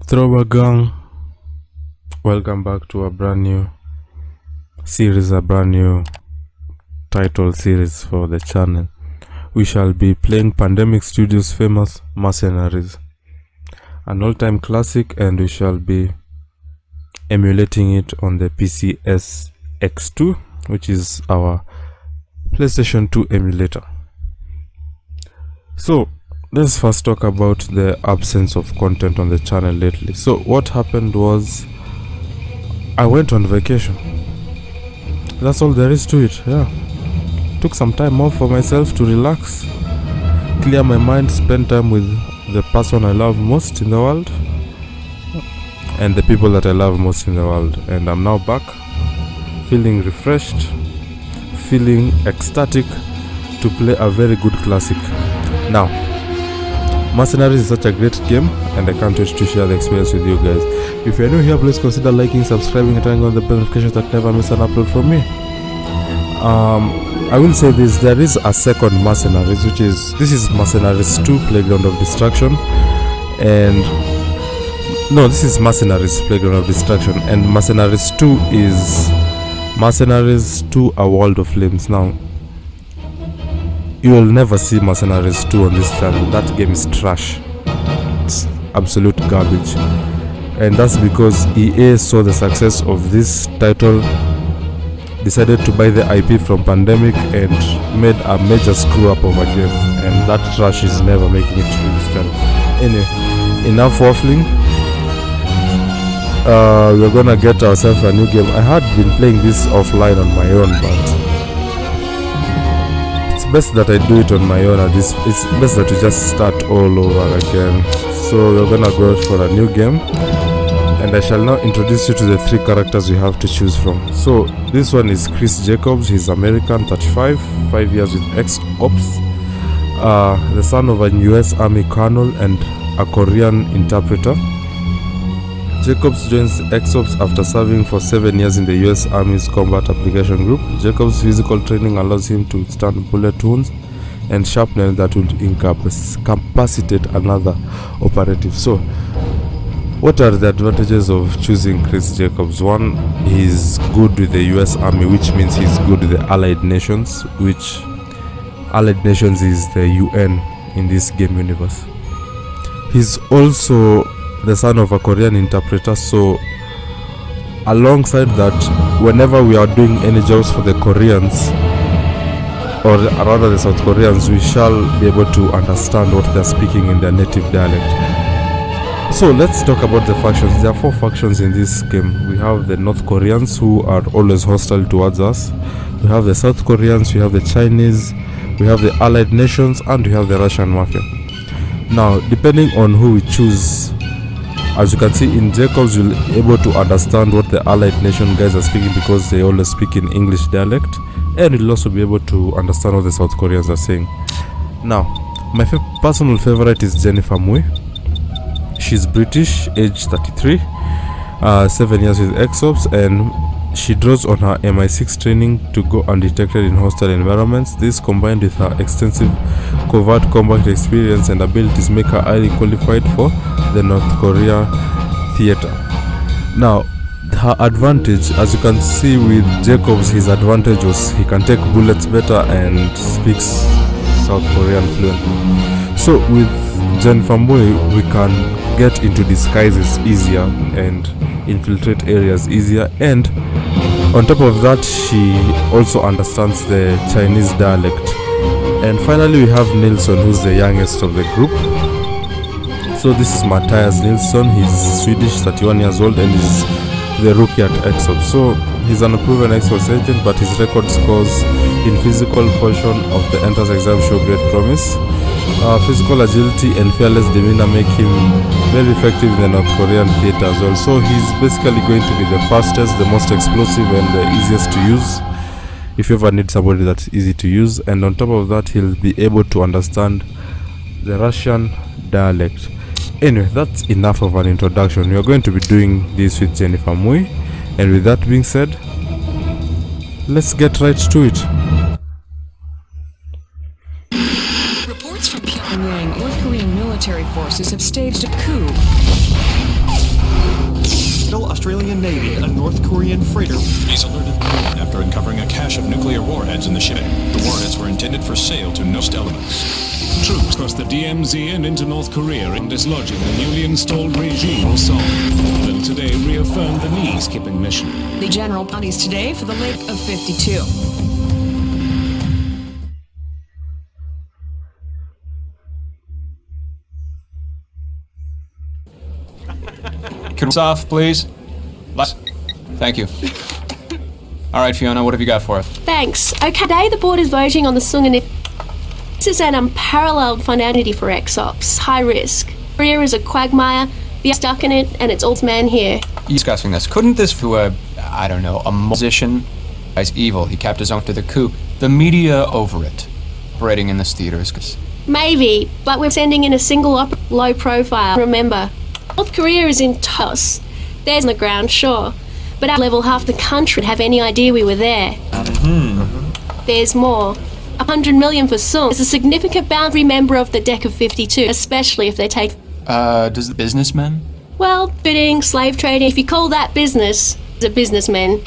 Throwback Gang, welcome back to a brand new series, a brand new title series for the channel. We shall be playing Pandemic Studios' famous Mercenaries, an all-time classic, and we shall be emulating it on the PCSX2, which is our PlayStation 2 emulator. So let's first talk about the absence of content on the channel lately. So what happened was I went on vacation. That's all there is to it. Yeah, took some time off for myself to relax, clear my mind, spend time with the person I love most in the world and the people that I love most in the world. And I'm now back, feeling refreshed, feeling ecstatic to play a very good classic. Now, Mercenaries is such a great game, and I can't wait to share the experience with you guys. If you're new here, please consider liking, subscribing, and turning on the bell notifications that never miss an upload from me. I will say this: there is a second Mercenaries, this is Mercenaries 2, Playground of Destruction, and no, this is Mercenaries Playground of Destruction, and Mercenaries 2 is Mercenaries 2: A World of Flames. Now, you will never see Mercenaries 2 on this channel. That game is trash. It's absolute garbage. And that's because EA saw the success of this title, decided to buy the IP from Pandemic, and made a major screw up of a game. And that trash is never making it to this channel. Anyway, enough waffling. We're gonna get ourselves a new game. I had been playing this offline on my own, but best that I do it on my own. It's best that we just start all over again. So we're gonna go for a new game, and I shall now introduce you to the three characters we have to choose from. So this one is Chris Jacobs. He's American, 35, 5 years with ExOps, the son of a US Army colonel and a Korean interpreter. Jacobs joins ExOps after serving for 7 years in the US Army's Combat Application Group. Jacobs' physical training allows him to withstand bullet wounds and shrapnel that would incapacitate another operative. So, what are the advantages of choosing Chris Jacobs? One, he's good with the US Army, which means he's good with the Allied Nations, which Allied Nations is the UN in this game universe. He's also the son of a Korean interpreter, so alongside that, whenever we are doing any jobs for the Koreans, or rather the South Koreans, we shall be able to understand what they are speaking in their native dialect. So let's talk about the factions. There are 4 factions in this game. We have the North Koreans, who are always hostile towards us. We have the South Koreans, we have the Chinese, we have the Allied Nations, and we have the Russian Mafia. Now, depending on who we choose, as you can see in Jacobs, you'll be able to understand what the Allied Nation guys are speaking because they always speak in English dialect, and you'll also be able to understand what the South Koreans are saying. Now, my personal favorite is Jennifer Mui. She's British, age 33, 7 years with ExOps, and she draws on her MI6 training to go undetected in hostile environments. This, combined with her extensive covert combat experience and abilities, make her highly qualified for the North Korea theater. Now, her advantage, as you can see with Jacobs, his advantage was he can take bullets better and speaks South Korean fluently. So with Jennifer Mui, we can get into disguises easier and infiltrate areas easier, and on top of that, she also understands the Chinese dialect. And finally, we have Nilsson, who's the youngest of the group. So this is Matthias Nilsson. He's Swedish, 31 years old, and is the rookie at ExOps. So he's an unproven ExOps agent, but his record scores in physical portion of the entrance exam show great promise. Physical agility and fearless demeanor make him very effective in the North Korean theater as well. So he's basically going to be the fastest, the most explosive, and the easiest to use if you ever need somebody that's easy to use. And on top of that, he'll be able to understand the Russian dialect. Anyway, that's enough of an introduction. We are going to be doing this with Jennifer Mui, and with that being said, let's get right to it. Reports from Pyongyang, North Korean military forces have staged a coup. Royal Australian Navy, a North Korean freighter. He's alerted the moon after uncovering a cache of nuclear warheads in the ship. The warheads were intended for sale to no elements. Troops crossed the DMZ and into North Korea in dislodging the newly installed regime or Song. Will today reaffirmed the peacekeeping mission. The general bounties today for the Lake of 52. Could we off, please? Thank you. All right, Fiona, what have you got for us? Thanks. Okay, today the board is voting on the Sung Initiative. This is an unparalleled finality for ExOps. High risk. Korea is a quagmire. We are stuck in it, and it's all man here. Discussing this. Couldn't this to I don't know, a musician? Guy's evil. He kept his own to the coup. The media over it. Operating in this theater is... Maybe, but we're sending in a single low profile. Remember, North Korea is in toss. There's on the ground, sure. But at level, half the country would have any idea we were there. There's more. 100 million for Sung is a significant boundary member of the deck of 52, especially if they take... does the businessman? Well, bidding, slave trading, if you call that business, the businessmen.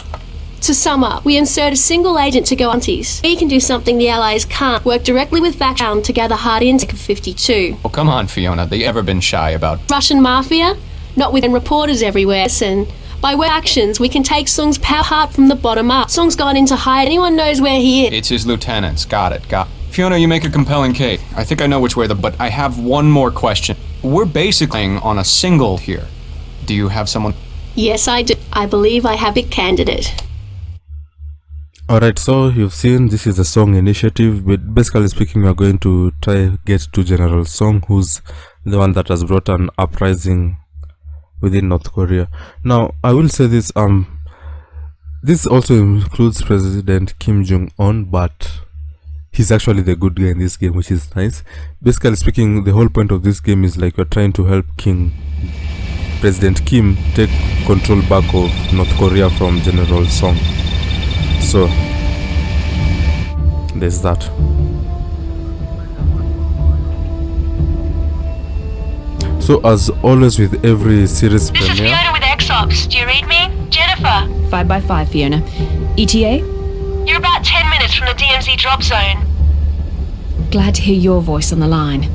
To sum up, we insert a single agent to go aunties. We can do something the Allies can't. Work directly with background to gather hard intel of 52. Oh, come on, Fiona. They ever been shy about... Russian mafia? Not with reporters everywhere. Listen, by way of actions, we can take Sung's power heart from the bottom up. Sung's gone into hide. Anyone knows where he is. It's his lieutenants. Got it. Fiona, you make a compelling case. I think I know which way but I have one more question. We're basically on a single here. Do you have someone... Yes, I do. I believe I have a candidate. Alright, so you've seen this is a Song initiative, but basically speaking, we are going to try get to General Song, who's the one that has brought an uprising within North Korea. Now, I will say this, this also includes President Kim Jong-un, but he's actually the good guy in this game, which is nice. Basically speaking, the whole point of this game is like you're trying to help President Kim take control back of North Korea from General Song. So there's that. So as always with every series This premiere, is Fiona with ExOps. Do you read me? Jennifer. 5x5, Fiona. ETA? You're about 10 minutes from the DMZ drop zone. Glad to hear your voice on the line.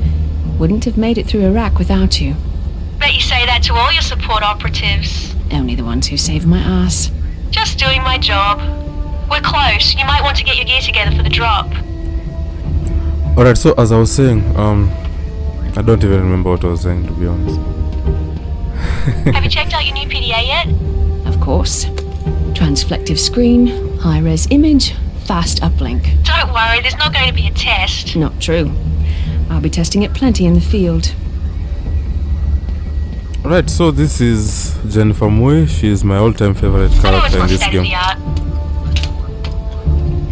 Wouldn't have made it through Iraq without you. Bet you say that to all your support operatives. Only the ones who saved my ass. Just doing my job. We're close. You might want to get your gear together for the drop. alright, so as I was saying, I don't even remember what I was saying, to be honest. Have you checked out your new PDA yet? Of course. Transflective screen, high-res image, fast uplink. Don't worry, there's not going to be a test. Not true. I'll be testing it plenty in the field. Right, so this is Jennifer Mui. She is my all-time favorite character in this game.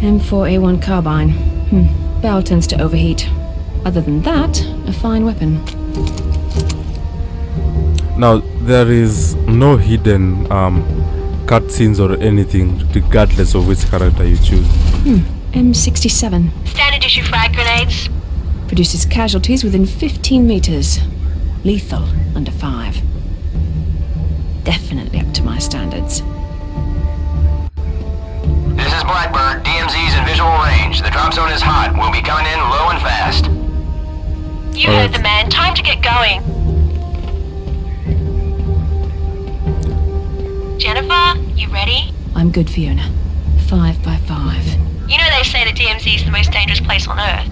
M4A1 carbine. Barrel tends to overheat. Other than that, a fine weapon. Now, there is no hidden cutscenes or anything, regardless of which character you choose. M67. Standard issue frag grenades. Produces casualties within 15 meters. Lethal under 5. Definitely up to my standards. This is Blackbird. DMZ's in visual range. The drop zone is hot. We'll be coming in low and fast. You heard the man. Time to get going. Jennifer, you ready? I'm good, Fiona. 5x5. You know they say the DMZ is the most dangerous place on Earth.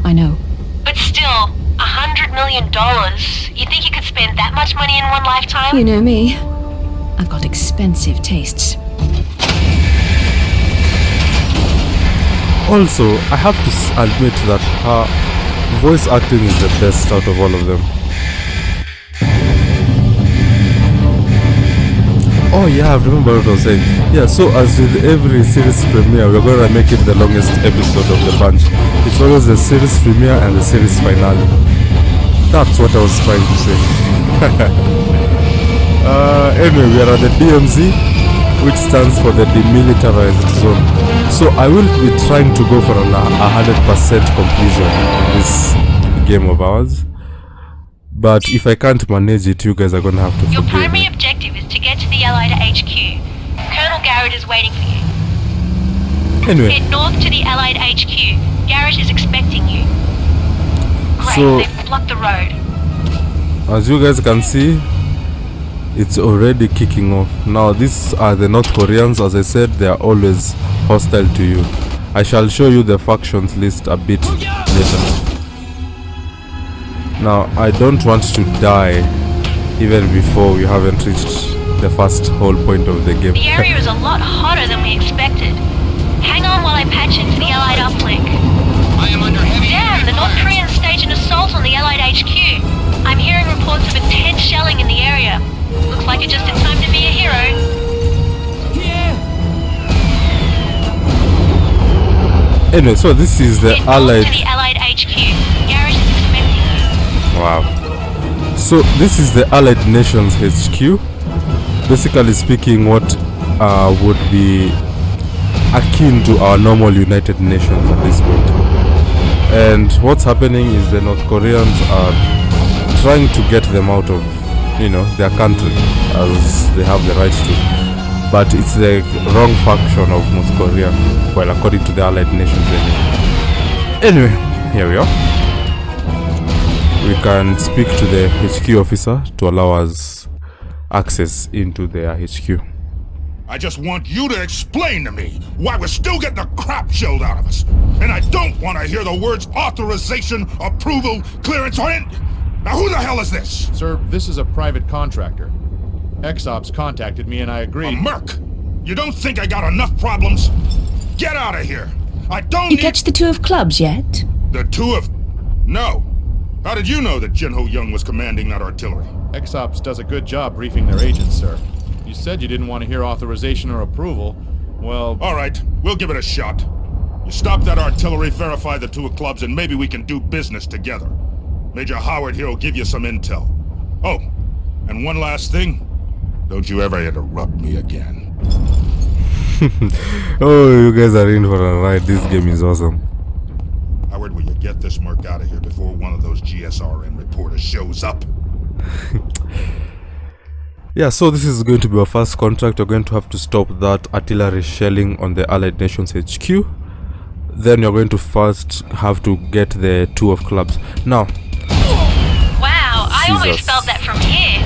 I know. But still, $100 million. You think you could spend that much money in one lifetime? You know me. I've got expensive tastes. Also, I have to admit that her voice acting is the best out of all of them. Oh yeah, I remember what I was saying. Yeah, so as with every series premiere, we're going to make it the longest episode of the bunch. It's always the series premiere and the series finale. That's what I was trying to say. Anyway, we are at the DMZ, which stands for the Demilitarized Zone. So I will be trying to go for an 100% completion in this game of ours. But if I can't manage it, you guys are going to have to Your forgive primary me. objective is to get to the Allied HQ. Colonel Garrett is waiting for you. Anyway, Head north to the Allied HQ. Garrett is expecting you. Great, So- they've blocked the road. as you guys can see, it's already kicking off. Now, these are the North Koreans. As I said, they are always hostile to you. I shall show you the factions list a bit later. Now, I don't want to die even before we haven't reached the first whole point of the game. The area is a lot hotter than we expected. Hang on while I patch into the Allied uplink. I am under heavy Damn, the North Koreans staged an assault on the Allied HQ. I'm hearing reports of intense shelling in the area. Looks like it just in time to be a hero. Anyway, so this is the Head north Allied. to the Allied HQ. Garrett is expecting you. Wow. So this is the Allied Nations HQ. Basically speaking, what would be akin to our normal United Nations at this point. And what's happening is the North Koreans are trying to get them out of, their country, as they have the right to. But it's the wrong faction of North Korea, well, according to the Allied Nations anyway. Here we are. We can speak to the HQ officer to allow us access into their HQ. I just want you to explain to me why we're still getting the crap shelled out of us. And I don't want to hear the words authorization, approval, clearance, or anything. Now who the hell is this? Sir, this is a private contractor. ExOps contacted me and I A agreed. merc? You don't think I got enough problems? Get out of here. I don't You need... catch the two of clubs yet? The two of... No. How did you know that Jinho Young was commanding that artillery? ExOps does a good job briefing their agents, sir. You said you didn't want to hear authorization or approval. Well... All right, we'll give it a shot. You stop that artillery, verify the two of clubs, and maybe we can do business together. Major Howard here will give you some intel. Oh, and one last thing. Don't you ever interrupt me again. Oh, you guys are in for a ride. This game is awesome. Howard, will you get this merc out of here before one of those GSRN reporters shows up? Yeah, so this is going to be our first contract. We're going to have to stop that artillery shelling on the Allied Nations HQ. Then you're going to first have to get the two of clubs. Now, Wow, I almost Jesus. spelled that from here.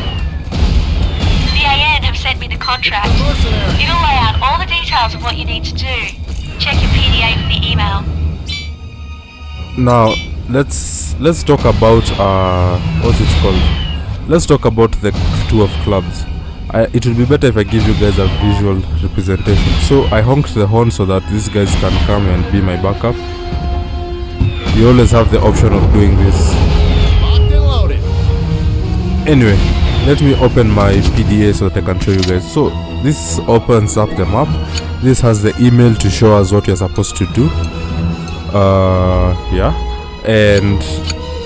The AN have sent me the contract. It'll lay out all the details of what you need to do. Check your PDA for the email. now let's talk about what's it called? Let's talk about the two of clubs. It would be better if I give you guys a visual representation. So I honked the horn so that these guys can come and be my backup. You always have the option of doing this. Locked and loaded. Anyway, let me open my PDA so that I can show you guys. So this opens up the map. This has the email to show us what we are supposed to do. Yeah, and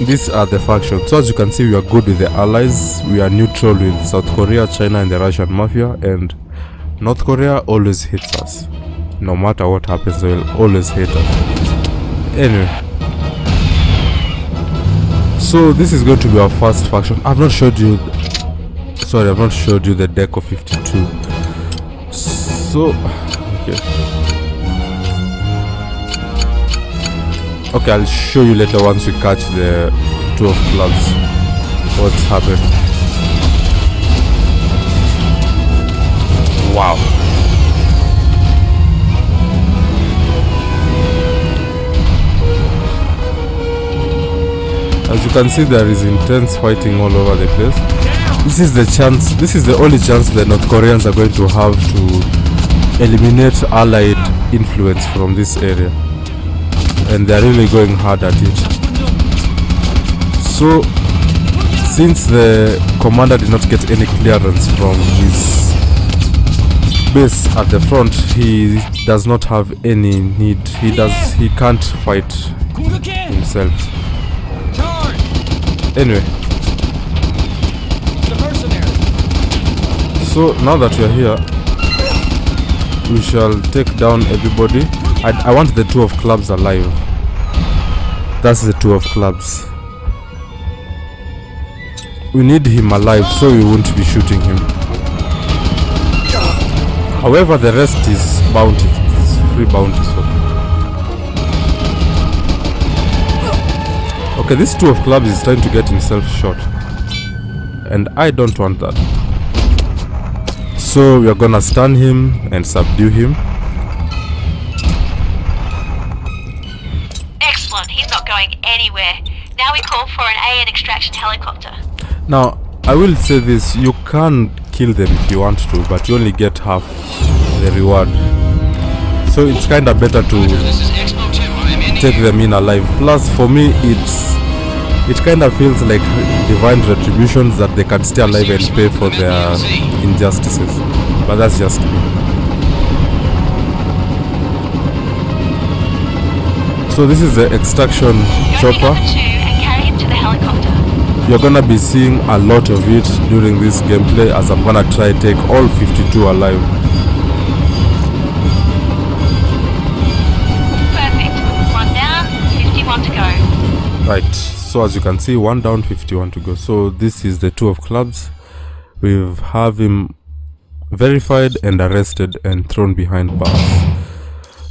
these are the factions. So as you can see, we are good with the allies. We are neutral with South Korea, China, and the Russian mafia. And North Korea always hates us. No matter what happens, they will always hate us. Anyway, so this is going to be our first faction. I've not showed you. Sorry, I've not showed you the deck of 52. So, okay. Okay, I'll show you later once we catch the two of clubs what's happened. Wow. As you can see, there is intense fighting all over the place. This is the only chance the North Koreans are going to have to eliminate Allied influence from this area. And they're really going hard at it. So, since the commander did not get any clearance from his base at the front, he does not have any need. He can't fight himself. Anyway, The Mercenaries. so now that we are here, we shall take down everybody. I want the two of clubs alive. That's the two of clubs. We need him alive so we won't be shooting him. However, the rest is bounty. It's free bounty swap. Okay, this 2 of clubs is trying to get himself shot. And I don't want that. So we are gonna stun him and subdue him. Excellent, he's not going anywhere. Now we call for an AN extraction helicopter. Now, I will say this, you can kill them if you want to, but you only get half the reward. So it's kinda better to take them in alive. Plus, for me, it kinda feels like divine retributions that they can stay alive and pay for their injustices. But that's just me. So this is the extraction chopper. You're gonna be seeing a lot of it during this gameplay as I'm gonna try to take all 52 alive. Perfect. 1 down, 51 to go. Right, so as you can see, 1 down, 51 to go. So this is the 2 of clubs. We have him verified and arrested and thrown behind bars.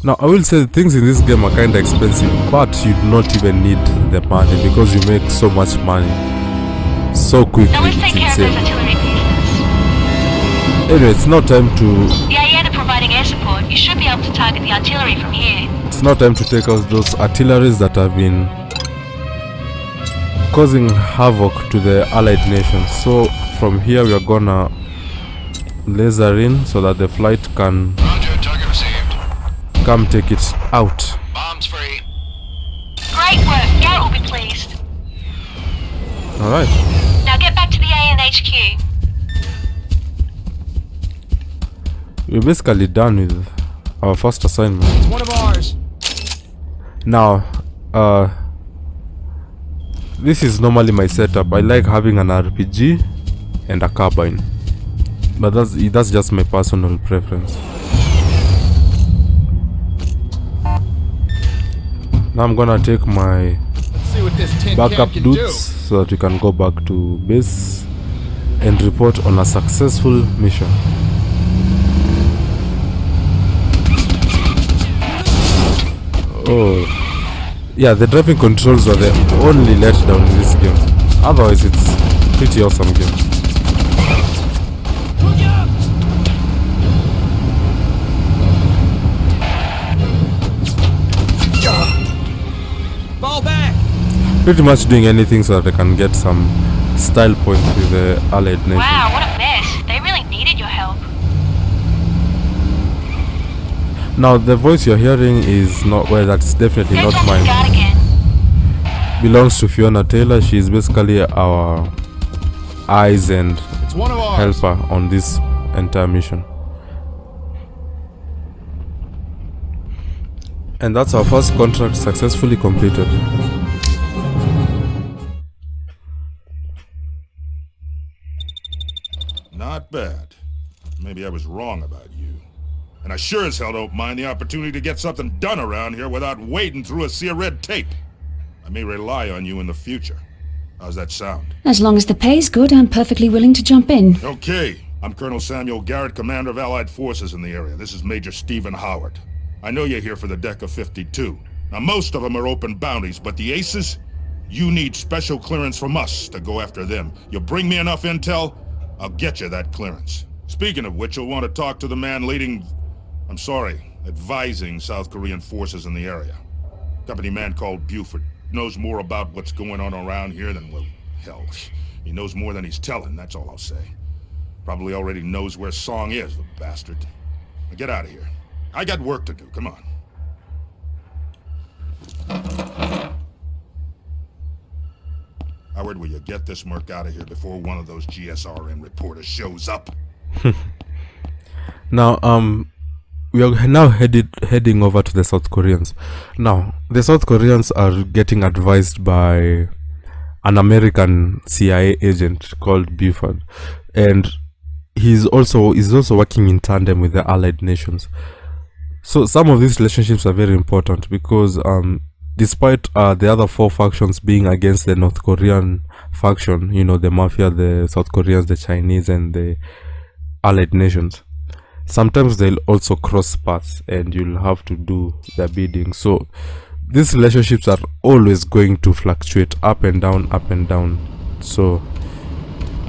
Now I will say things in this game are kinda expensive, but you do not even need the money because you make so much money so quickly. Now let's take It's care of insane. those artillery pieces. Anyway, it's now time to The AN are providing air support. You should be able to target the artillery from here. take out those artilleries that have been causing havoc to the allied nations. So from here we are gonna laser in so that the flight can come take it out. Bombs free. Great work. Garrett will be pleased. Alright. Now get back to the AN HQ. We're basically done with our first assignment. It's one of ours. Now, this is normally my setup. I like having an RPG and a carbine, but that's just my personal preference. Now I'm gonna take my Let's see what this tin backup can do. dudes so that we can go back to base and report on a successful mission. Oh, yeah, the driving controls are the only letdown in this game. Otherwise, it's pretty awesome game. Fall back. Pretty much doing anything so that I can get some style points with the allied nation. Wow, what a mess. They really needed your help. Now, the voice you're hearing is not, well, that's definitely Go not talk to the mine. guard again. Belongs to Fiona Taylor. She's basically our eyes and It's one of ours. helper on this entire mission. And that's our first contract successfully completed. Not bad. Maybe I was wrong about you. And I sure as hell don't mind the opportunity to get something done around here without wading through a sea of red tape. I may rely on you in the future. How's that sound? As long as the pay's good, I'm perfectly willing to jump in. Okay. I'm Colonel Samuel Garrett, commander of Allied forces in the area. This is Major Stephen Howard. I know you're here for the Deck of 52. Now, most of them are open bounties, but the aces? You need special clearance from us to go after them. You bring me enough intel, I'll get you that clearance. Speaking of which, you'll want to talk to the man advising South Korean forces in the area. Company man called Buford. Knows more about what's going on around here than, well, hell, he knows more than he's telling, that's all I'll say. Probably already knows where Song is, the bastard. Now get out of here. I got work to do, come on. Howard, will you get this merc out of here before one of those GSRN reporters shows up? Now, we are now heading over to the South Koreans. Now, the South Koreans are getting advised by an American CIA agent called Buford, and he's also working in tandem with the allied nations. So some of these relationships are very important because despite the other 4 factions being against the North Korean faction, you know, the mafia, the South Koreans, the Chinese, and the allied nations, sometimes they'll also cross paths and you'll have to do their bidding. So these relationships are always going to fluctuate up and down, up and down. So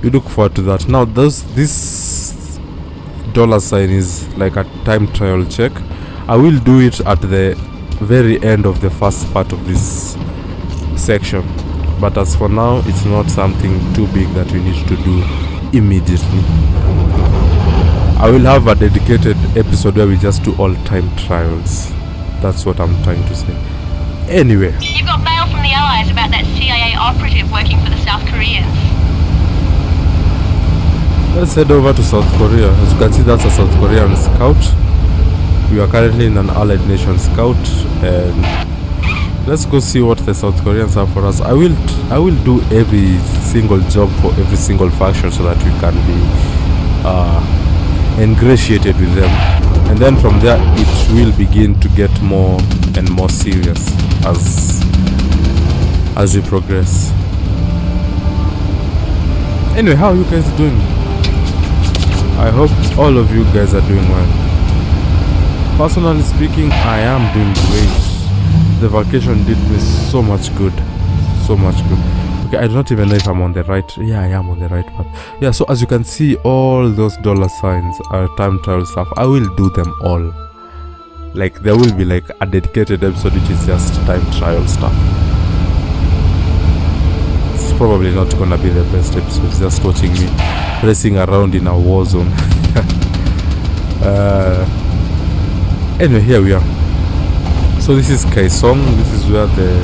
you look forward to that. Now this dollar sign is like a time trial check. I will do it at the very end of the first part of this section, but as for now it's not something too big that we need to do immediately. I will have a dedicated episode where we just do all time trials. That's what I'm trying to say. Anyway, You've got mail from the Allies about that CIA operative working for the South Koreans. let's head over to South Korea. As you can see, that's a South Korean scout. We are currently in an allied nation scout, and let's go see what the South Koreans have for us. I will do every single job for every single faction so that we can be ingratiated with them, and then from there it will begin to get more and more serious as we progress. Anyway, how are you guys doing? I hope all of you guys are doing well. Personally speaking, I am doing great. The vacation did me so much good. So much good. Okay, I don't even know if I'm on the right. Yeah, I am on the right path. Yeah, so as you can see, all those dollar signs are time trial stuff. I will do them all. Like, there will be like a dedicated episode which is just time trial stuff. It's probably not gonna be the best episode, just watching me racing around in a war zone. Anyway, here we are. So this is Kaesong. This is where the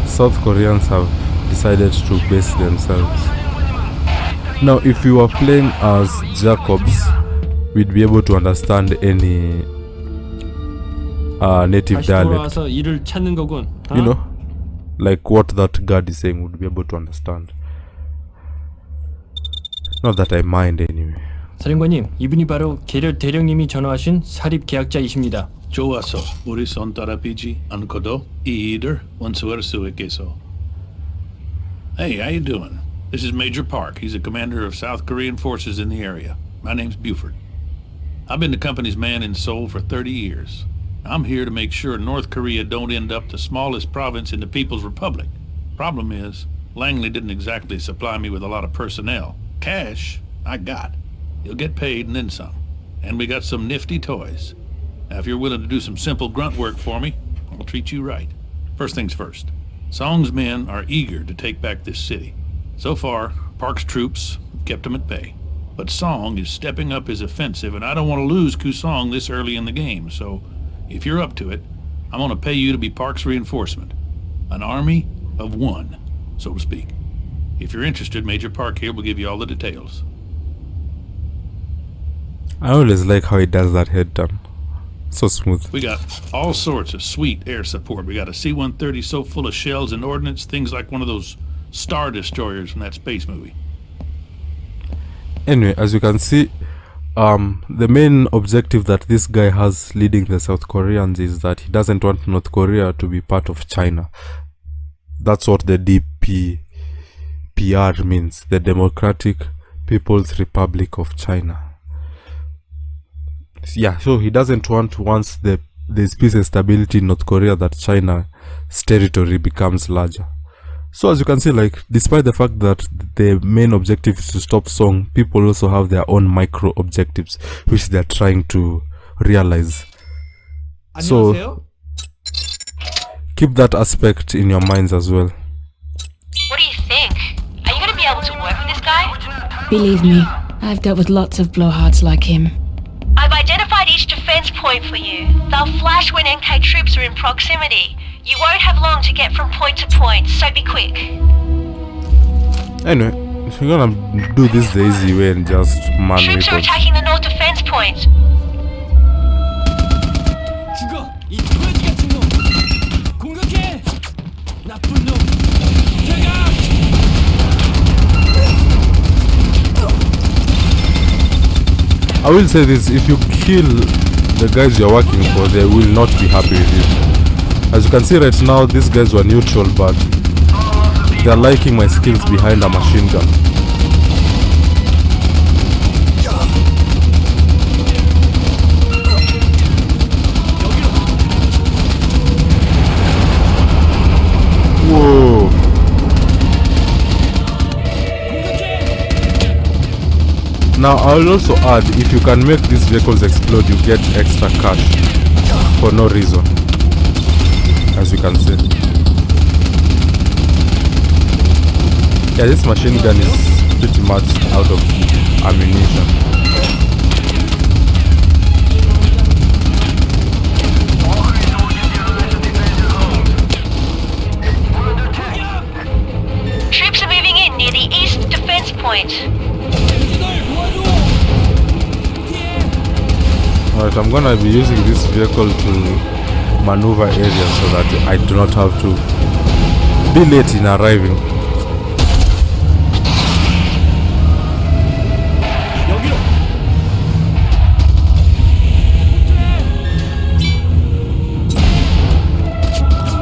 South Koreans have decided to base themselves. Now, if you are playing as Jacobs, we'd be able to understand any native dialect. You know, like what that guard is saying, would be able to understand. Not that I mind anyway. 사령관님, 이분이 바로 계렬 대령님이 전화하신 사립 계약자이십니다. 좋았어. 우리 손 따라비지 않고도 이 일을 완수할 수 있겠어. Hey, how you doing? This is Major Park. He's a commander of South Korean forces in the area. My name's Buford. I've been the company's man in Seoul for 30 years. I'm here to make sure North Korea don't end up the smallest province in the People's Republic. Problem is, Langley didn't exactly supply me with a lot of personnel. Cash, I got. You'll get paid and then some. And we got some nifty toys. Now, if you're willing to do some simple grunt work for me, I'll treat you right. First things first. Song's men are eager to take back this city. So far, Park's troops kept them at bay. But Song is stepping up his offensive, and I don't want to lose Kusong this early in the game, so if you're up to it, I'm going to pay you to be Park's reinforcement. An army of one, so to speak. If you're interested, Major Park here will give you all the details. I always like how he does that head turn. So smooth. We got all sorts of sweet air support. We got a C-130 so full of shells and ordnance, things like one of those Star Destroyers from that space movie. Anyway, as you can see, the main objective that this guy has leading the South Koreans is that he doesn't want North Korea to be part of China. That's what the DPR means, the Democratic People's Republic of China. Yeah, so he doesn't want, once there's peace and stability in North Korea, that China's territory becomes larger. So as you can see, like, despite the fact that the main objective is to stop Song, people also have their own micro objectives which they're trying to realize. So keep that aspect in your minds as well. What do you think? Are you going to be able to work with this guy? Believe me, I've dealt with lots of blowhards like him. I've identified each defense point for you. They'll flash when NK troops are in proximity. You won't have long to get from point to point, so be quick. Anyway, if you're gonna do this the easy way and just man Troops are attacking the north defense point. 죽어! 이 돼지 같은 놈! 공격해! 나쁜 놈! 대각! I will say this, if you kill the guys you're working for, they will not be happy with you. As you can see right now, these guys were neutral, but they're liking my skills behind a machine gun. Now I will also add, if you can make these vehicles explode, you get extra cash for no reason, as you can see. Yeah, this machine gun is pretty much out of ammunition. Troops are moving in near the east defense point. Alright, I'm gonna be using this vehicle to maneuver areas so that I do not have to be late in arriving.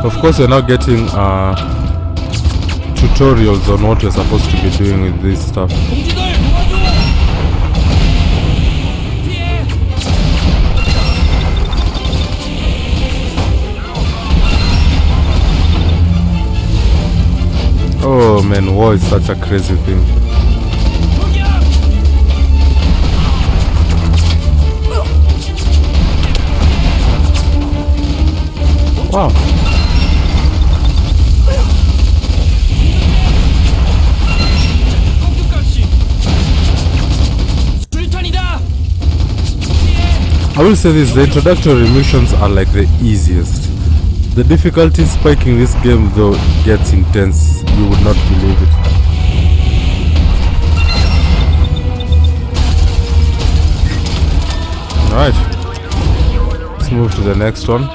Of course, you're now getting tutorials on what you're supposed to be doing with this stuff. Oh man, war is such a crazy thing. Wow. I will say this, the introductory missions are like the easiest. The difficulty spiking this game though gets intense, you would not believe it. Alright, let's move to the next one.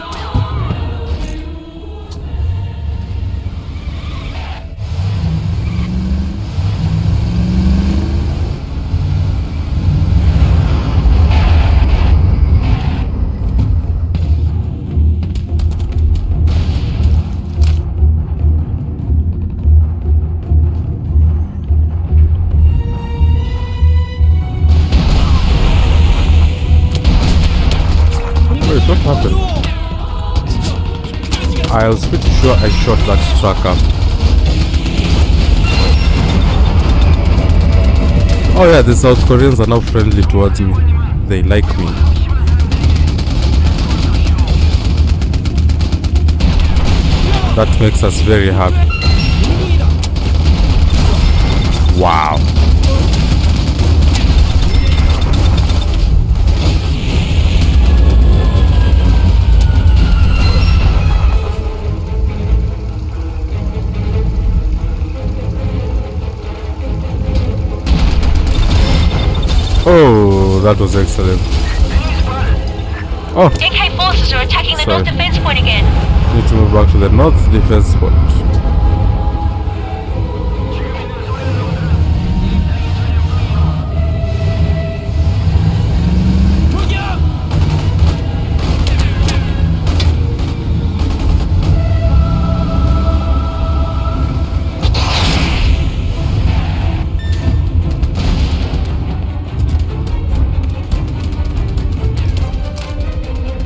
What happened? I was pretty sure I shot that truck up. Oh yeah, the South Koreans are now friendly towards me. They like me. That makes us very happy. Wow. Oh, that was excellent. Oh, DK forces are attacking the north defense point again. Need to move back to the north defense point.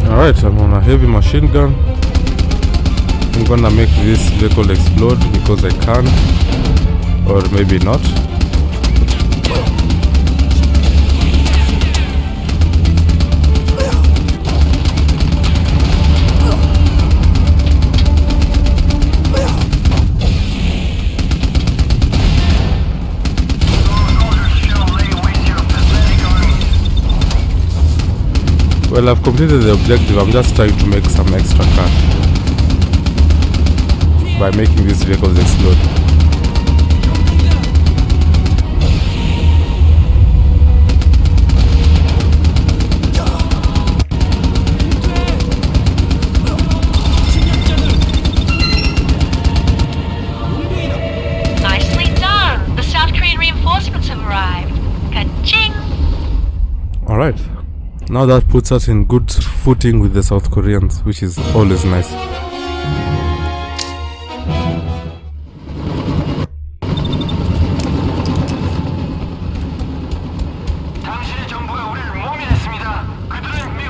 Alright, I'm on a heavy machine gun. I'm gonna make this vehicle explode because I can, or maybe not. Well, I've completed the objective. I'm just trying to make some extra cash by making these vehicles explode. Nicely done. The South Korean reinforcements have arrived. Ka-ching! Alright. Now that puts us in good footing with the South Koreans, which is always nice.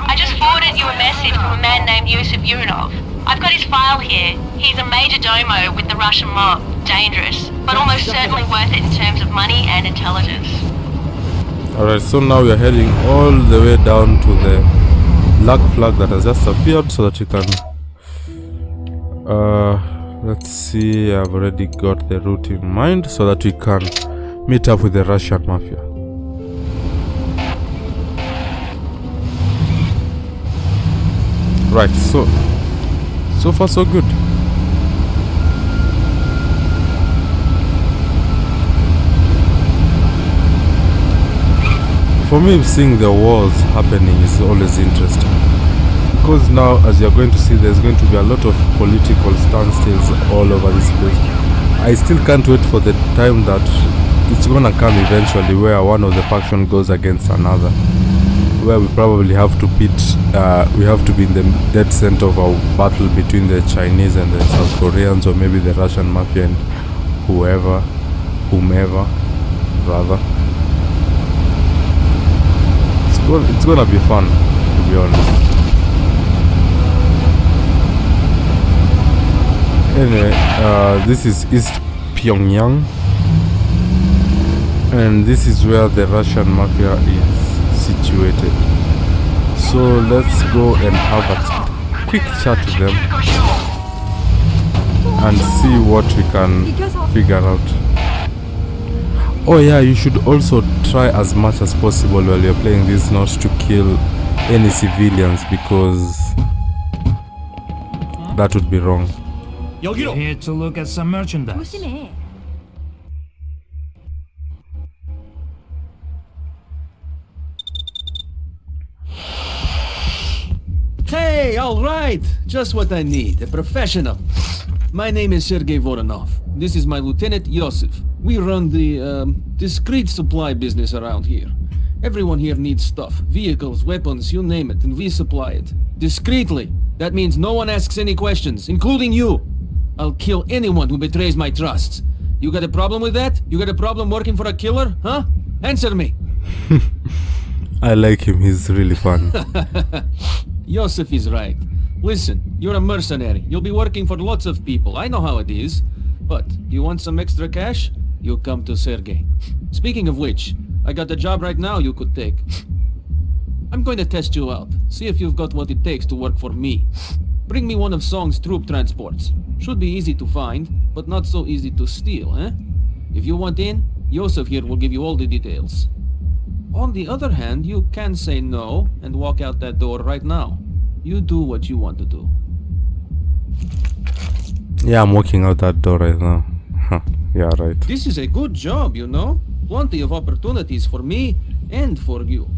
I just forwarded you a message from a man named Yusuf Uranov. I've got his file here. He's a major domo with the Russian mob. Dangerous, but almost certainly worth it in terms of money and intelligence. Alright, so now we are heading all the way down to the black flag that has just appeared so that you can let's see, I've already got the route in mind so that we can meet up with the Russian mafia. Right, so far so good. For me, seeing the wars happening is always interesting, because now, as you're going to see, there's going to be a lot of political standstills all over this place. I still can't wait for the time that it's gonna come eventually, where one of the faction goes against another, where we probably have to pit, we have to be in the dead center of a battle between the Chinese and the South Koreans, or maybe the Russian mafia and whomever, rather. It's gonna be fun, to be honest. Anyway, this is East Pyongyang, and this is where the Russian mafia is situated. So let's go and have a quick chat with them and see what we can figure out. Oh yeah, you should also try as much as possible while you're playing this not to kill any civilians, because that would be wrong. We're here to look at some merchandise. Hey, all right. Just what I need. A professional. My name is Sergei Voronov. This is my lieutenant, Yosef. We run the, discreet supply business around here. Everyone here needs stuff. Vehicles, weapons, you name it, and we supply it. Discreetly. That means no one asks any questions, including you. I'll kill anyone who betrays my trust. You got a problem with that? You got a problem working for a killer, huh? Answer me. I like him, he's really fun. Yosef is right. Listen, you're a mercenary. You'll be working for lots of people. I know how it is. But, you want some extra cash? You come to Sergei. Speaking of which, I got a job right now you could take. I'm going to test you out. See if you've got what it takes to work for me. Bring me one of Song's troop transports. Should be easy to find, but not so easy to steal, eh? If you want in, Yosef here will give you all the details. On the other hand, you can say no and walk out that door right now. You do what you want to do. Yeah, I'm walking out that door right now. Huh. Yeah, right. This is a good job, you know? Plenty of opportunities for me and for you.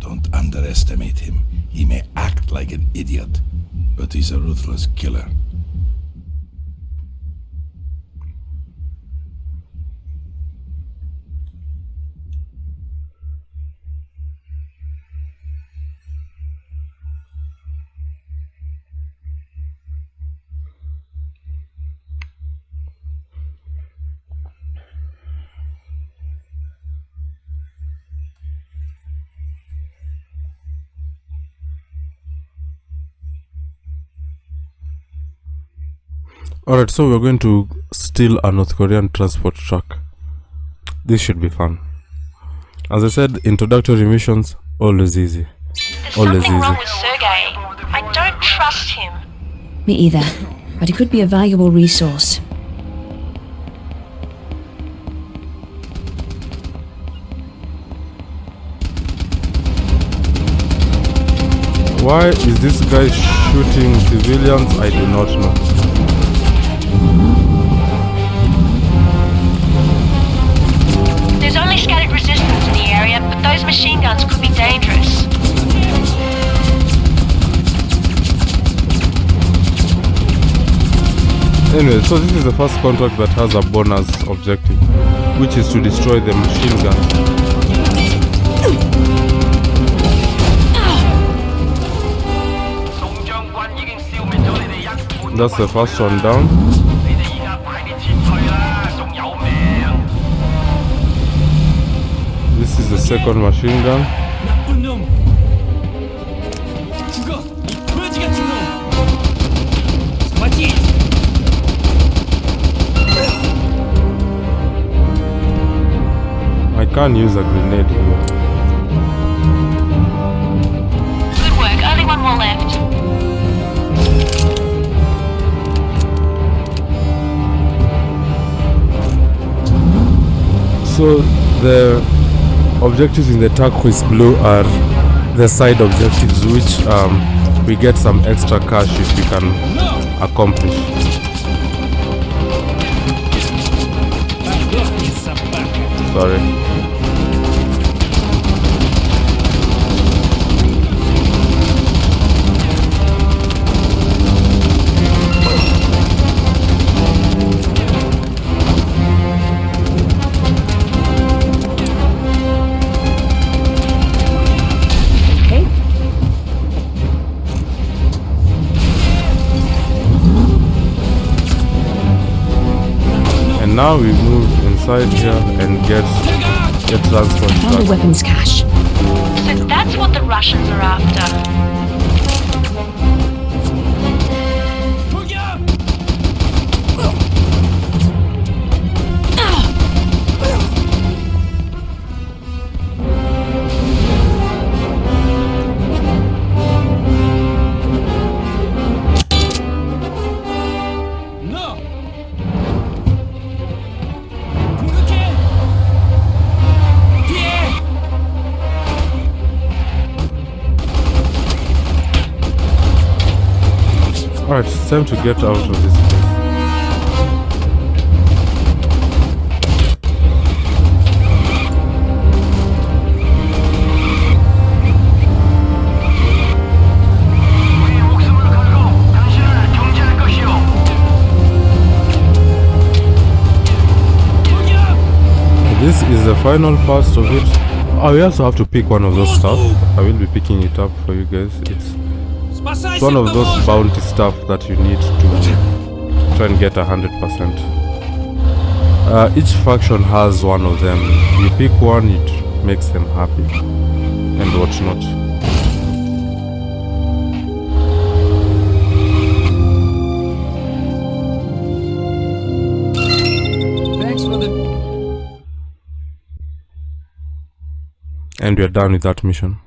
Don't underestimate him. He may act like an idiot, but he's a ruthless killer. Alright, so we're going to steal a North Korean transport truck. This should be fun. As I said, introductory missions, always easy. Always Something wrong easy. with Sergei. I don't trust him. Me either, but he could be a valuable resource. Why is this guy shooting civilians? I do not know. There's only scattered resistance in the area, but those machine guns could be dangerous. Anyway, so this is the first contract that has a bonus objective, which is to destroy the machine guns. That's the first one down. This is the second machine gun. 나쁜 놈. 죽어, 이 거지 같은 놈. 맞지? can't use a grenade here. Good work. Only one more left. So the objectives in the turquoise blue are the side objectives, which we get some extra cash if we can accomplish. Sorry. And now we move inside here and get transport. Found a weapons cache. So that's what the Russians are after. Alright, it's time to get out of this place. This is the final part of it. Oh, we also have to pick one of those stuff. I will be picking it up for you guys. It's one of those bounty stuff that you need to try and get 100%. Each faction has one of them. You pick one, it makes them happy and whatnot. Thanks for the... And we are done with that mission.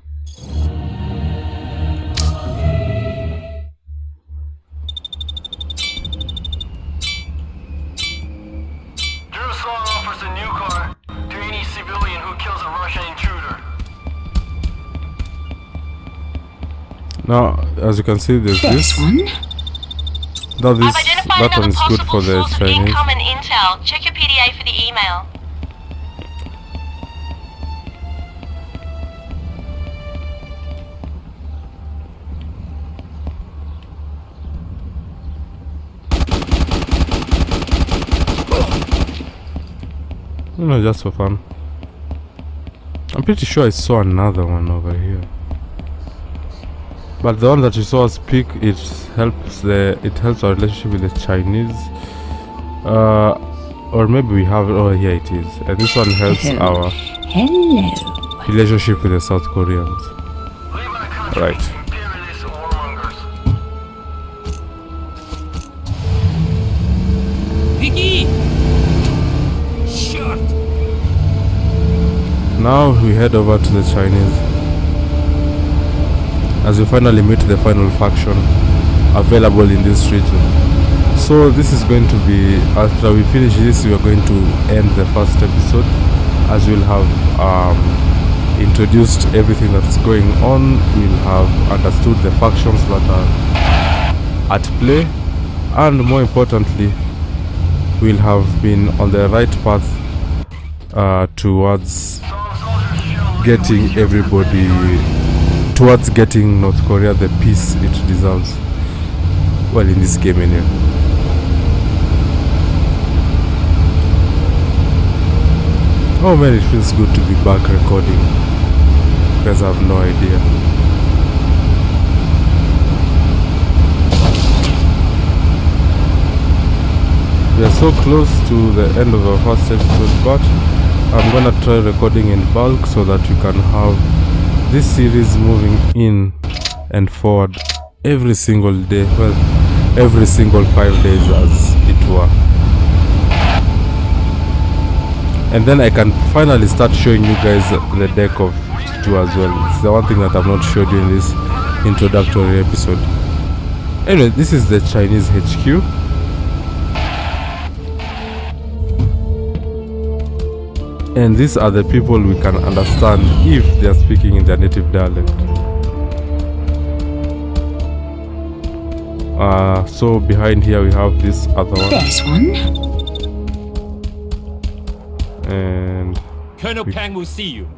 Now, as you can see, there's this one. That one is good for the Chinese. Income and intel. Check your PDA for the email. No, just for fun. I'm pretty sure I saw another one over here. But the one that you saw us pick, it helps our relationship with the Chinese. Or maybe we have, oh here it is. And this one helps our relationship with the South Koreans. Right. Now we head over to the Chinese as we finally meet the final faction available in this region. So this is going to be, after we finish this, we are going to end the first episode, as we'll have introduced everything that's going on. We'll have understood the factions that are at play, and more importantly, we'll have been on the right path towards getting North Korea the peace it deserves. Well, in this game anyway. Oh man, it feels good to be back recording, because I have no idea. We are so close to the end of our first episode, but I'm gonna try recording in bulk so that you can have this series moving in and forward every single day, well, every single 5 days as it were. And then I can finally start showing you guys the deck of 2 as well. It's the one thing that I've not showed you in this introductory episode. Anyway, this is the Chinese HQ. And these are the people we can understand if they are speaking in their native dialect. So behind here we have this other one. This one. And Colonel Peng will see you.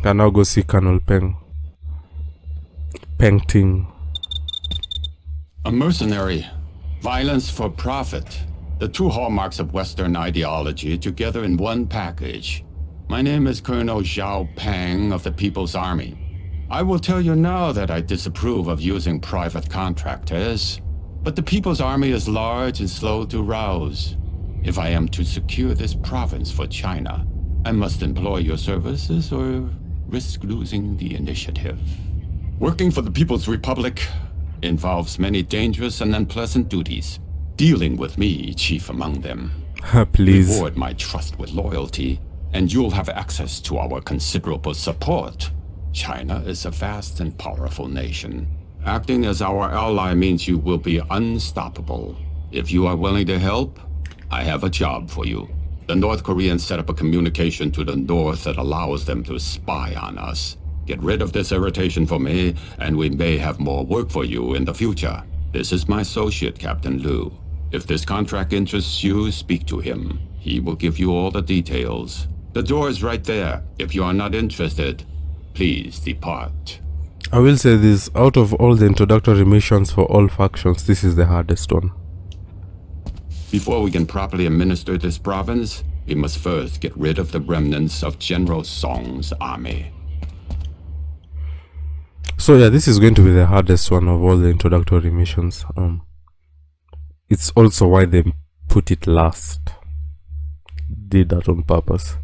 Can now go see Colonel Peng. Peng Ting. A mercenary. Violence for profit. The 2 hallmarks of Western ideology together in one package. My name is Colonel Zhao Peng of the People's Army. I will tell you now that I disapprove of using private contractors, but the People's Army is large and slow to rouse. If I am to secure this province for China, I must employ your services or risk losing the initiative. Working for the People's Republic involves many dangerous and unpleasant duties. Dealing with me, chief among them. Please. Reward my trust with loyalty, and you'll have access to our considerable support. China is a vast and powerful nation. Acting as our ally means you will be unstoppable. If you are willing to help, I have a job for you. The North Koreans set up a communication to the north that allows them to spy on us. Get rid of this irritation for me, and we may have more work for you in the future. This is my associate, Captain Liu. If this contract interests you, speak to him. He will give you all the details. The door is right there. If you are not interested, please depart. I will say this, out of all the introductory missions for all factions, this is the hardest one. Before we can properly administer this province, we must first get rid of the remnants of General Song's army. So yeah, this is going to be the hardest one of all the introductory missions. It's also why they put it last. Did that on purpose.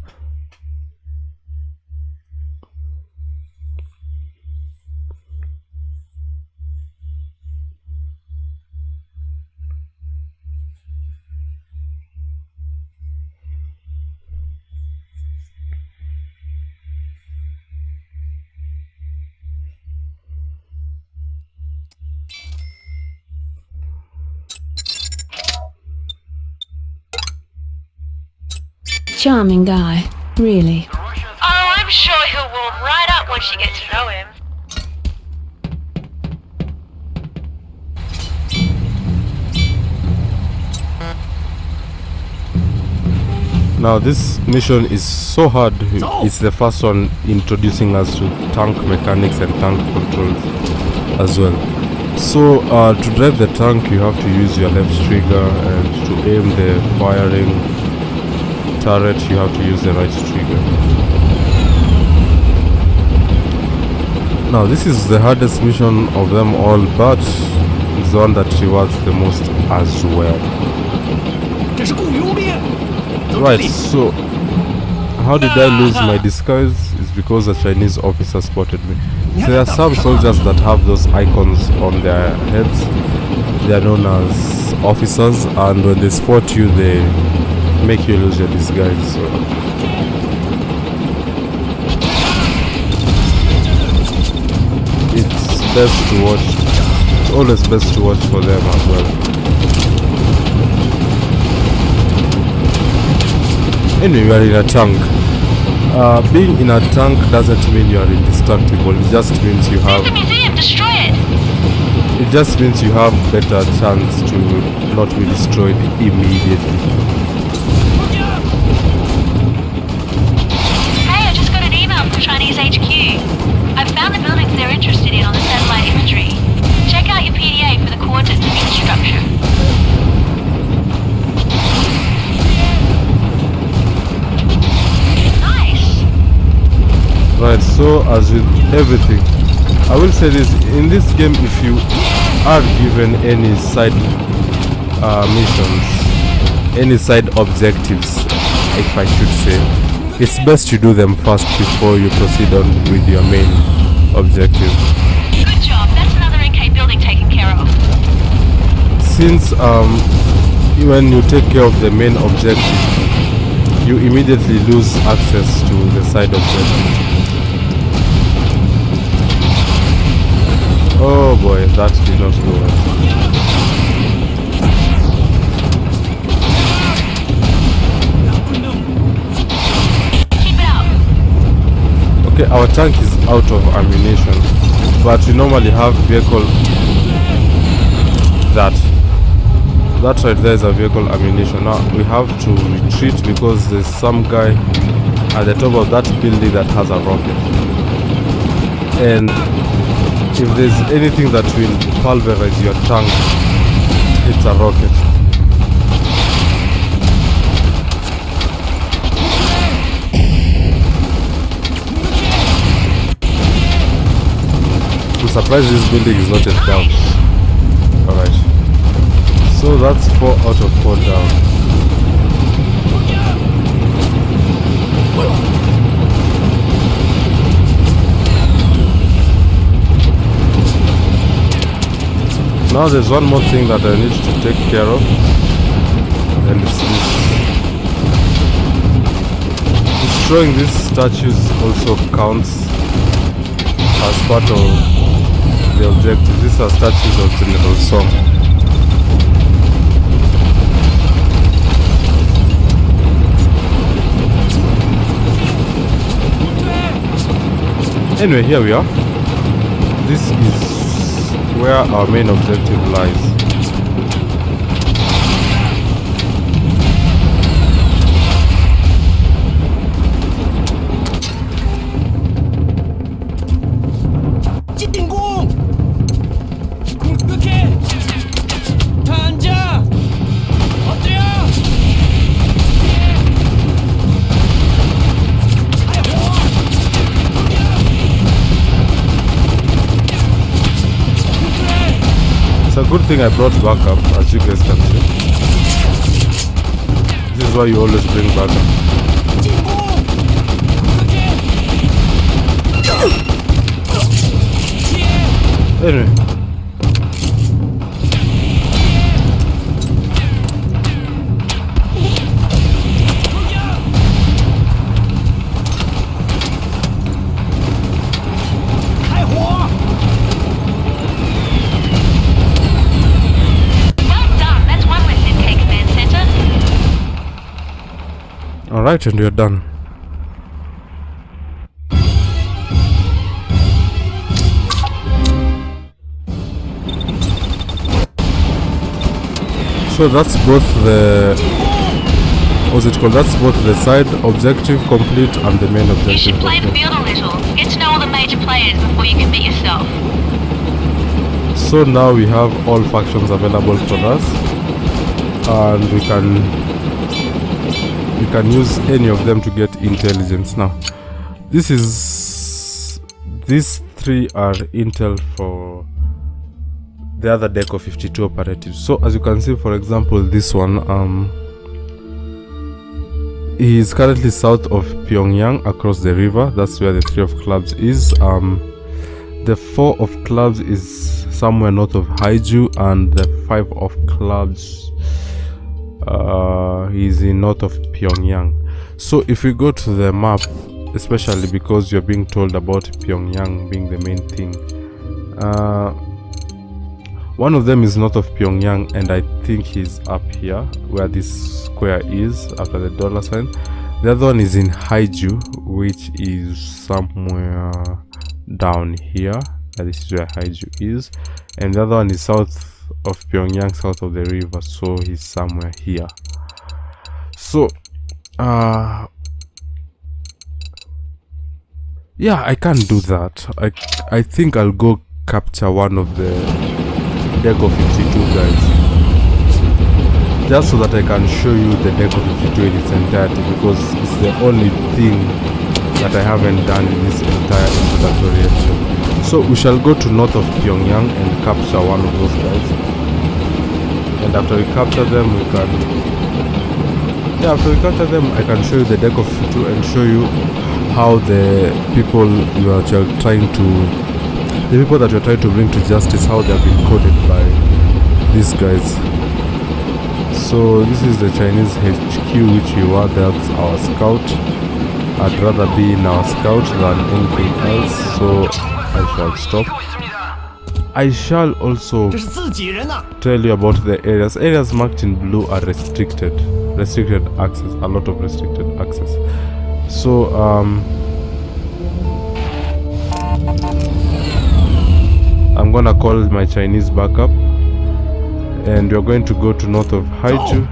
Charming guy, really. Oh, I'm sure he'll warm right up once you get to know him. Now this mission is so hard. It's the first one introducing us to tank mechanics and tank controls as well. So to drive the tank you have to use your left trigger, and to aim the firing turret you have to use the right trigger. Now this is the hardest mission of them all, but it's the one that rewards the most as well. Right, so how did I lose my disguise? It's because a Chinese officer spotted me. So there are some soldiers that have those icons on their heads. They are known as officers, and when they spot you they make you lose your disguise. So it's best to watch. It's always best to watch for them as well. Anyway, you are in a tank. Being in a tank doesn't mean you are indestructible. It just means you have. The museum, destroy it! It just means you have better chance to not be destroyed immediately. Hey, I just got an email from Chinese HQ. I've found the buildings they're interested in on the satellite imagery. Check out your PDA for the coordinates of each structure. Right, so as with everything, I will say this, in this game if you are given any side missions, any side objectives, if I should say, it's best you do them first before you proceed on with your main objective. Good job, that's another NK building taken care of. Since when you take care of the main objective, you immediately lose access to the side objective. Oh boy, that did not go well. Okay, our tank is out of ammunition, but we normally have vehicle. That right there is a vehicle ammunition. Now we have to retreat because there's some guy at the top of that building that has a rocket, and if there's anything that will pulverize your tank, it's a rocket. I'm surprised this building is not yet down. Alright. So that's 4 out of 4 down. Now there's one more thing that I need to take care of, and it's this. Destroying these statues also counts as part of the objective. These are statues of General Song. Anyway, here we are. This is where our main objective lies. It's a good thing I brought backup, as you guys can see. This is why you always bring backup. Anyway. Alright, and we're done. So that's both the... what's it called? That's both the side objective complete and the main objective. You should play the complete. field a little. Get to know all the major players before you commit yourself. So now we have all factions available for us, and we can use any of them to get intelligence. Now these 3 are intel for the other deck of 52 operatives. So as you can see, for example, this one he is currently south of Pyongyang across the river. That's where the 3 of clubs is. The 4 of clubs is somewhere north of Haiju, and the 5 of clubs is in north of Pyongyang. So if we go to the map, especially because you're being told about Pyongyang being the main thing, one of them is north of Pyongyang, and I think he's up here where this square is after the dollar sign. The other one is in Haiju, which is somewhere down here. This is where Haiju is, and the other one is south of Pyongyang, south of the river, so he's somewhere here. So yeah, I can't do that. I think I'll go capture one of the deck of 52 guys, just so that I can show you the deck of 52 in its entirety, because it's the only thing that I haven't done in this entire introductory episode. So we shall go to north of Pyongyang and capture one of those guys, and after we capture them we can I can show you the deck of 52 and show you how the people that you're trying to bring to justice, how they have been coded by these guys. So this is the Chinese HQ which we were. That's our scout. I'd rather be in our scout than anything else, so I shall stop. I shall also tell you about the areas. Areas marked in blue are restricted access, a lot of restricted access. So I'm gonna call my Chinese backup, and we're going to go to north of Haiju.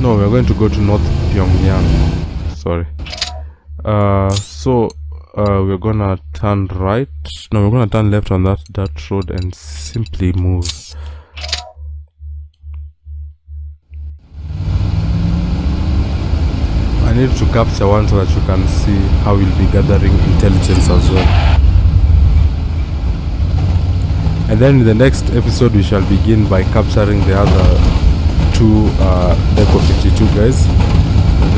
No, we're going to go to North Pyongyang. Sorry. We're gonna turn right. No, we're gonna turn left on that road and simply move. I need to capture one so that you can see how we'll be gathering intelligence as well. And then in the next episode we shall begin by capturing the other two Deco 52 guys.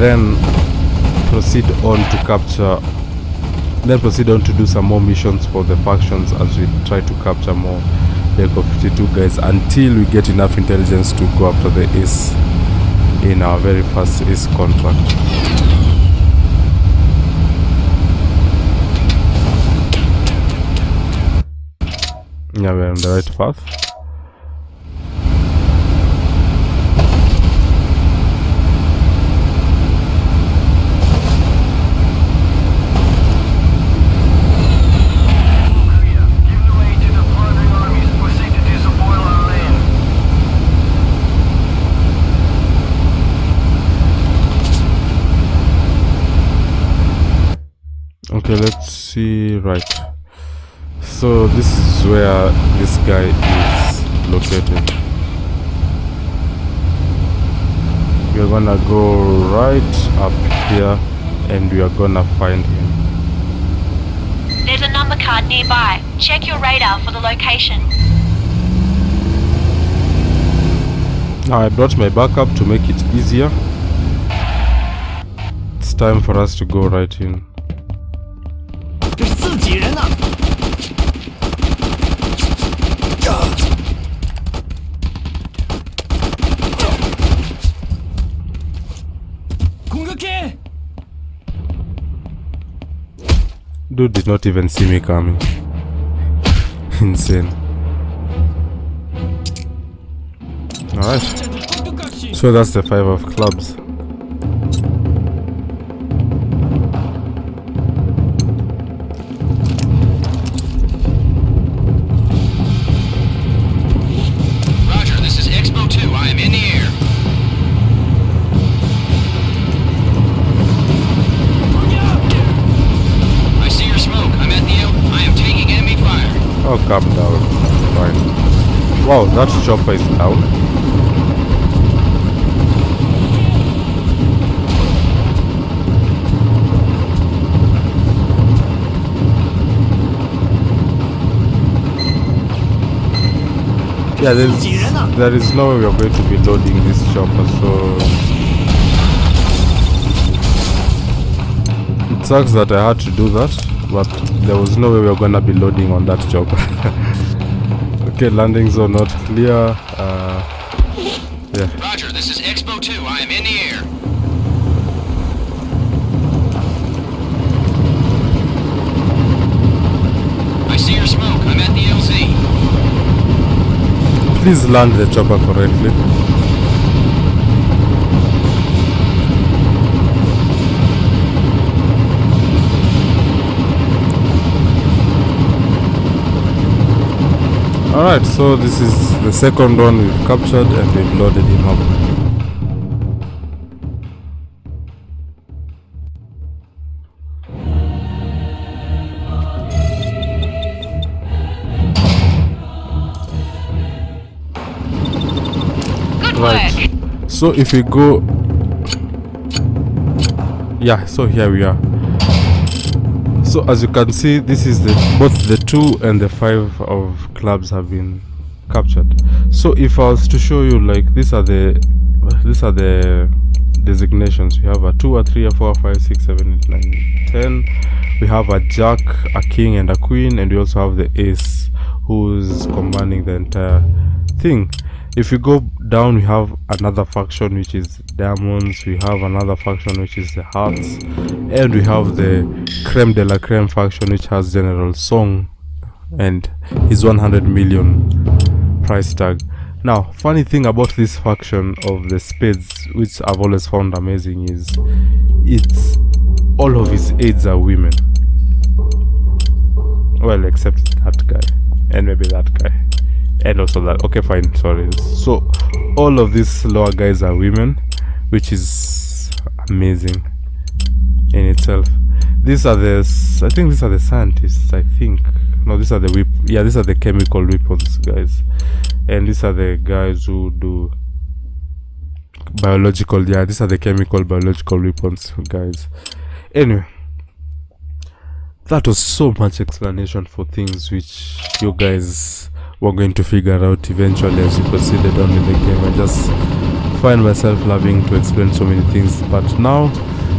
Then proceed on to do some more missions for the factions as we try to capture more Deco 52 guys until we get enough intelligence to go after the ace in our very first ace contract. Yeah, we're on the right path. Okay, let's see. Right, so this is where this guy is located. We're gonna go right up here and we are gonna find him. There's a number card nearby. Check your radar for the location. Now I brought my backup to make it easier. It's time for us to go right in. Dude did not even see me coming. Insane. Alright. So that's the 5 of clubs. Roger, this is Expo 2. I am in the air. I see your smoke. I'm at the L. I am taking enemy fire. Oh, calm down. Fine. Wow, that chopper is down. Yeah, there is no way we are going to be loading this chopper, so it sucks that I had to do that, but there was no way we were gonna be loading on that chopper. Okay, landing zone not clear. Yeah. Roger, this is Expo 2. I am in the air. I see your smoke. I'm at the LZ. Please land the chopper correctly. Alright, so this is the second one we've captured and we've loaded him up. Right, so if we go, yeah, so here we are. So as you can see, this is both the 2 and the 5 of clubs have been captured. So if I was to show you, like, these are the designations. We have a 2, a 3, a 4, a 5, 6, 7, 8, 9, 10. We have a jack, a king and a queen, and we also have the ace who's commanding the entire thing. If you go down, we have another faction which is Diamonds, we have another faction which is the Hearts, and we have the creme de la creme faction which has General Song and his 100 million price tag. Now, funny thing about this faction of the Spades, which I've always found amazing, is it's all of his aides are women. Well, except that guy, and maybe that guy, and also that. Okay, fine, sorry. So all of these lower guys are women, which is amazing in itself. These are the, I think these are the scientists, I think. No, these are the these are the chemical weapons guys, and these are the guys who do biological. Yeah, these are the chemical biological weapons guys. Anyway, that was so much explanation for things which you guys were going to figure out eventually as you proceeded on in the game. I just find myself loving to explain so many things, but now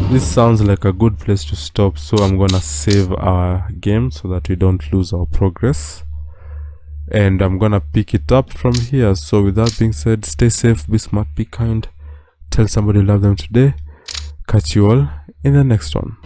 this sounds like a good place to stop, so I'm gonna save our game so that we don't lose our progress, and I'm gonna pick it up from here. So with that being said, stay safe, be smart, be kind, tell somebody you love them today. Catch you all in the next one.